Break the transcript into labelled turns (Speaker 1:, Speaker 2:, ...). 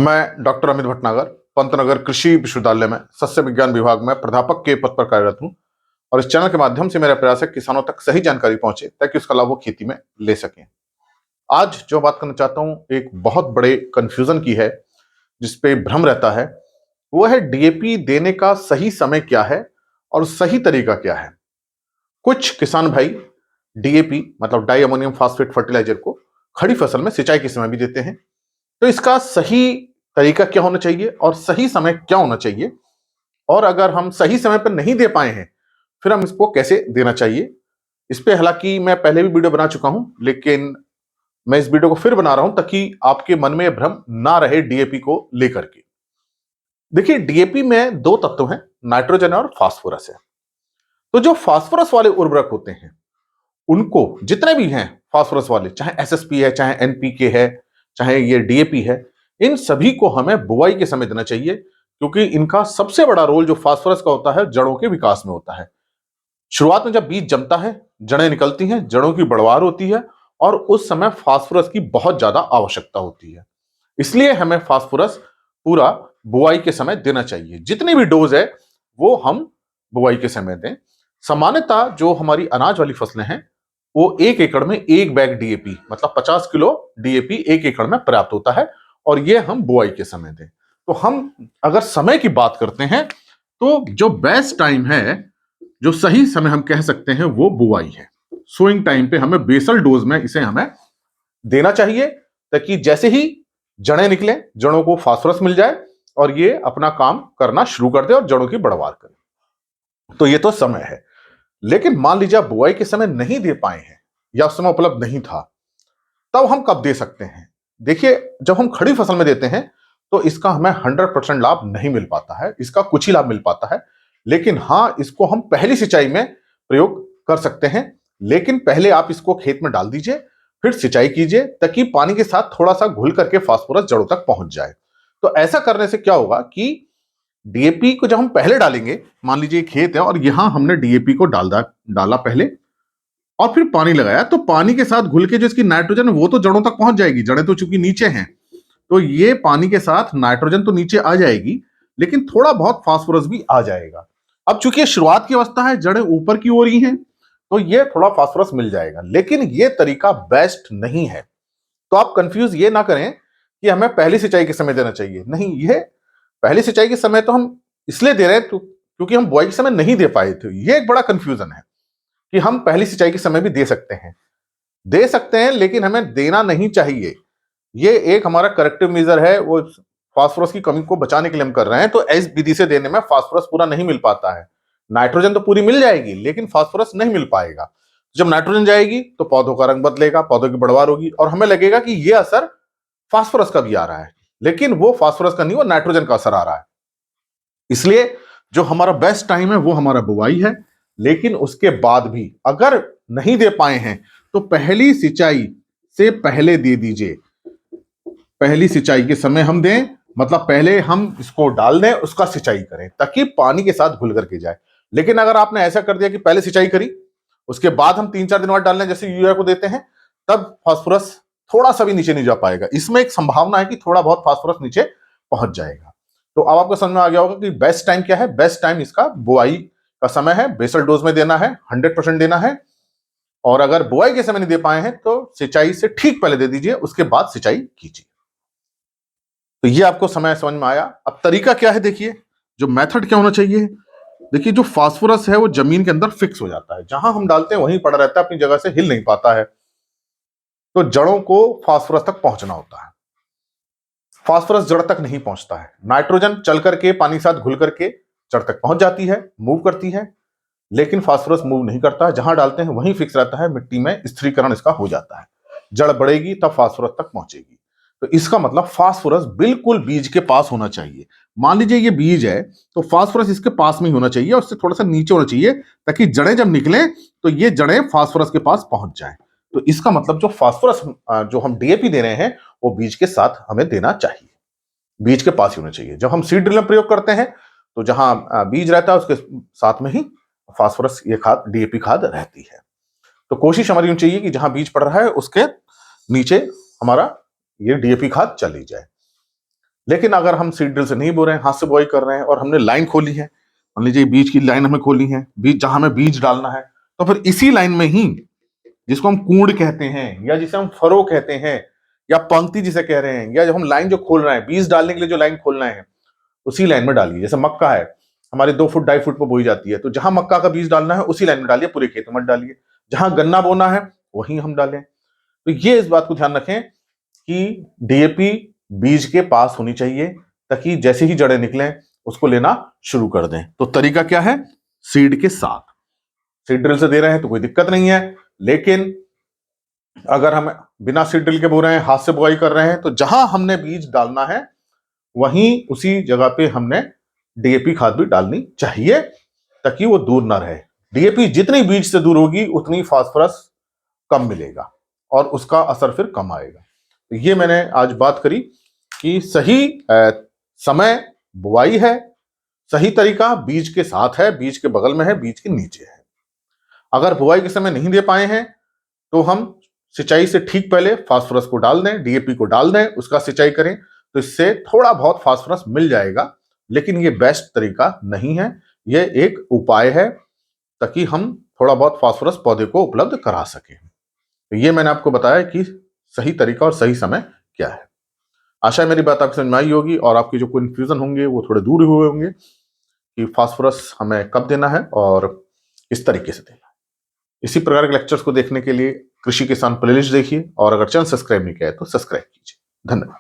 Speaker 1: मैं डॉक्टर अमित भटनागर पंतनगर कृषि विश्वविद्यालय में सस्य विज्ञान विभाग में प्राध्यापक के पद पर कार्यरत हूं और इस चैनल के माध्यम से मेरा प्रयास है किसानों तक सही जानकारी पहुंचे ताकि उसका लाभ वो खेती में ले सकें। आज जो बात करना चाहता हूं एक बहुत बड़े कंफ्यूजन की है जिसपे भ्रम रहता है, वो है डीएपी देने का सही समय क्या है और सही तरीका क्या है। कुछ किसान भाई डीएपी मतलब डाई अमोनियम फास्फेट फर्टिलाइजर को खड़ी फसल में सिंचाई के समय भी देते हैं। तो इसका सही तरीका क्या होना चाहिए और सही समय क्या होना चाहिए, और अगर हम सही समय पर नहीं दे पाए हैं फिर हम इसको कैसे देना चाहिए। इस पे हालांकि मैं पहले भी वीडियो बना चुका हूं, लेकिन मैं इस वीडियो को फिर बना रहा हूं ताकि आपके मन में भ्रम ना रहे डीएपी को लेकर के। देखिए, डीएपी में दो तत्व हैं, नाइट्रोजन और फास्फोरस है। तो जो फास्फोरस वाले उर्वरक होते हैं उनको, जितने भी हैं फास्फोरस वाले, चाहे एसएसपी है, चाहे एनपीके है, चाहे ये डीएपी है, इन सभी को हमें बुआई के समय देना चाहिए, क्योंकि इनका सबसे बड़ा रोल जो फास्फोरस का होता है जड़ों के विकास में होता है। शुरुआत में जब बीज जमता है, जड़ें निकलती हैं, जड़ों की बढ़वार होती है और उस समय फास्फोरस की बहुत ज्यादा आवश्यकता होती है। इसलिए हमें फास्फोरस पूरा बुआई के समय देना चाहिए। जितनी भी डोज है वो हम बुआई के समय दें। सामान्यतः जो हमारी अनाज वाली फसलें हैं वो 1 एकड़ में 1 बैग डीएपी मतलब 50 किलो डीएपी 1 एकड़ में पर्याप्त होता है, और ये हम बुआई के समय दें। तो हम अगर समय की बात करते हैं तो जो बेस्ट टाइम है, जो सही समय हम कह सकते हैं, वो बुआई है। सोइंग टाइम पे हमें बेसल डोज में इसे हमें देना चाहिए ताकि जैसे ही जड़ें निकले, जड़ों को फास्फोरस मिल जाए और ये अपना काम करना शुरू कर दे और जड़ों की बढ़वार करे। तो ये तो समय है। लेकिन मान लीजिए आप बुआई के समय नहीं दे पाए हैं या उस समय उपलब्ध नहीं था, तब हम कब दे सकते हैं। देखिए, जब हम खड़ी फसल में देते हैं तो इसका हमें 100% लाभ नहीं मिल पाता है, इसका कुछ ही लाभ मिल पाता है। लेकिन हाँ, इसको हम पहली सिंचाई में प्रयोग कर सकते हैं। लेकिन पहले आप इसको खेत में डाल दीजिए, फिर सिंचाई कीजिए ताकि पानी के साथ थोड़ा सा घुल करके फास्फोरस जड़ों तक पहुंच जाए। तो ऐसा करने से क्या होगा कि डीएपी को जब हम पहले डालेंगे, मान लीजिए खेत है और यहां हमने डीएपी को डाला पहले और फिर पानी लगाया, तो पानी के साथ घुल के जो इसकी नाइट्रोजन है वो तो जड़ों तक पहुंच जाएगी। जड़ें तो चूंकि नीचे हैं, तो ये पानी के साथ नाइट्रोजन तो नीचे आ जाएगी, लेकिन थोड़ा बहुत फास्फोरस भी आ जाएगा। अब चूंकि शुरुआत की अवस्था है, जड़ें ऊपर की ओर ही हैं, तो ये थोड़ा फास्फोरस मिल जाएगा। लेकिन ये तरीका बेस्ट नहीं है। तो आप कंफ्यूज ये ना करें कि हमें पहली सिंचाई के समय देना चाहिए। नहीं, ये पहली सिंचाई के समय तो हम इसलिए दे रहे हैं क्योंकि हम बुआई के समय नहीं दे पाए थे। ये एक बड़ा कंफ्यूजन है कि हम पहली सिंचाई के समय भी दे सकते हैं, लेकिन हमें देना नहीं चाहिए। ये एक हमारा करेक्टिव मेजर है, वो फास्फोरस की कमी को बचाने के लिए हम कर रहे हैं। तो इस विधि से देने में फास्फोरस पूरा नहीं मिल पाता है। नाइट्रोजन तो पूरी मिल जाएगी लेकिन फास्फोरस नहीं मिल पाएगा। जब नाइट्रोजन जाएगी तो पौधों का रंग बदलेगा, पौधों की बढ़वार होगी और हमें लगेगा कि ये असर फास्फोरस का भी आ रहा है, लेकिन वो फास्फोरस का नहीं, वो नाइट्रोजन का असर आ रहा है। इसलिए जो हमारा बेस्ट टाइम है वो हमारा बुआई है। लेकिन उसके बाद भी अगर नहीं दे पाए हैं तो पहली सिंचाई से पहले दे दीजिए। पहली सिंचाई के समय हम दें, मतलब पहले हम इसको डाल दें, उसका सिंचाई करें ताकि पानी के साथ घुल करके जाए। लेकिन अगर आपने ऐसा कर दिया कि पहले सिंचाई करी, उसके बाद हम 3-4 दिन बाद डाल लें जैसे यूरिया को देते हैं, तब फास्फोरस थोड़ा सा भी नीचे नहीं जा पाएगा। इसमें एक संभावना है कि थोड़ा बहुत फास्फोरस नीचे पहुंच जाएगा। तो अब आपको समझ में आ गया होगा कि बेस्ट टाइम क्या है। बेस्ट टाइम इसका बुआई का समय है, बेसल डोज में देना है, 100% देना है। और अगर बुआई के समय नहीं दे पाए हैं तो सिंचाई से ठीक पहले दे दीजिए, उसके बाद सिंचाई कीजिए। तो ये आपको समय समझ में आया। अब तरीका क्या है, देखिए जो मेथड क्या होना चाहिए। देखिए, जो फास्फोरस है वो जमीन के अंदर फिक्स हो जाता है, जहां हम डालते हैं वहीं पड़ा रहता है, अपनी जगह से हिल नहीं पाता है। तो जड़ों को फास्फोरस तक पहुंचना होता है, फास्फोरस जड़ तक नहीं पहुंचता है। नाइट्रोजन चल करके पानी के साथ घुल करके जड़ तक पहुंच जाती है, मूव करती है, लेकिन फास्फोरस मूव नहीं करता है। जहां डालते हैं वहीं फिक्स रहता है, मिट्टी में स्थिरीकरण इसका हो जाता है। जड़ बढ़ेगी तब फास्फोरस तक पहुंचेगी। तो इसका मतलब फास्फोरस बिल्कुल बीज के पास होना चाहिए। मान लीजिए ये बीज है तो फास्फोरस इसके पास में ही होना चाहिए, उससे थोड़ा सा नीचे होना चाहिए ताकि जड़ें जब निकलें तो ये जड़ें फास्फोरस के पास पहुंच जाएं। तो इसका मतलब जो फास्फोरस जो हम डीएपी दे रहे हैं वो बीज के साथ हमें देना चाहिए, बीज के पास ही होना चाहिए। जब हम सीड ड्रिल में प्रयोग करते हैं तो जहां बीज रहता है उसके साथ में ही फास्फोरस ये खाद डीएपी खाद रहती है। तो कोशिश हमारी होनी चाहिए कि जहां बीज पड़ रहा है उसके नीचे हमारा ये डीएपी खाद चली जाए। लेकिन अगर हम सीड ड्रिल से नहीं बो रहे हैं, हाथ से बुआई कर रहे हैं और हमने लाइन खोली है, मान लीजिए बीज की लाइन हमें खोली है, बीज जहां हमें बीज डालना है, तो फिर इसी लाइन में ही, जिसको हम कूड़ कहते हैं या जिसे हम फरो कहते हैं या पंक्ति जिसे कह रहे हैं, या जब हम लाइन जो खोल रहे हैं बीज डालने के लिए जो लाइन खोलना है, उसी लाइन में डालिए। जैसे मक्का है हमारी 2 फुट 2.5 फुट पर बोई जाती है, तो जहां मक्का का बीज डालना है उसी लाइन में डालिए, पूरे खेत में मत डालिए। जहां गन्ना बोना है वहीं हम डालें। तो ये इस बात को ध्यान रखें कि डीएपी बीज के पास होनी चाहिए, ताकि जैसे ही जड़ें निकलें उसको लेना शुरू कर दें। तो तरीका क्या है? सीड के साथ। सीड ड्रिल से दे रहे हैं तो कोई दिक्कत नहीं है, लेकिन अगर हम बिना सीड ड्रिल के बो रहे हैं, हाथ से बुआई कर रहे हैं, तो जहां हमने बीज डालना है वहीं उसी जगह पे हमने डीएपी खाद भी डालनी चाहिए, ताकि वो दूर ना रहे। डीएपी जितनी बीज से दूर होगी उतनी फास्फोरस कम मिलेगा और उसका असर फिर कम आएगा। तो ये मैंने आज बात करी कि सही समय बुआई है, सही तरीका बीज के साथ है, बीज के बगल में है, बीज के नीचे है। अगर बुआई के समय नहीं दे पाए हैं तो हम सिंचाई से ठीक पहले फास्फोरस को डाल दें, डीएपी को डाल दें, उसका सिंचाई करें, तो इससे थोड़ा बहुत फास्फोरस मिल जाएगा। लेकिन ये बेस्ट तरीका नहीं है, ये एक उपाय है ताकि हम थोड़ा बहुत फास्फोरस पौधे को उपलब्ध करा सकें। तो ये मैंने आपको बताया कि सही तरीका और सही समय क्या है। आशा है मेरी बात आपको समझ में आई होगी और आपकी जो कंफ्यूजन होंगे वो थोड़े दूर हुए होंगे कि फास्फोरस हमें कब देना है और इस तरीके से देना है। इसी प्रकार के लेक्चर्स को देखने के लिए कृषि किसान प्लेलिस्ट देखिए, और अगर चैनल सब्सक्राइब नहीं किया है तो सब्सक्राइब कीजिए। धन्यवाद।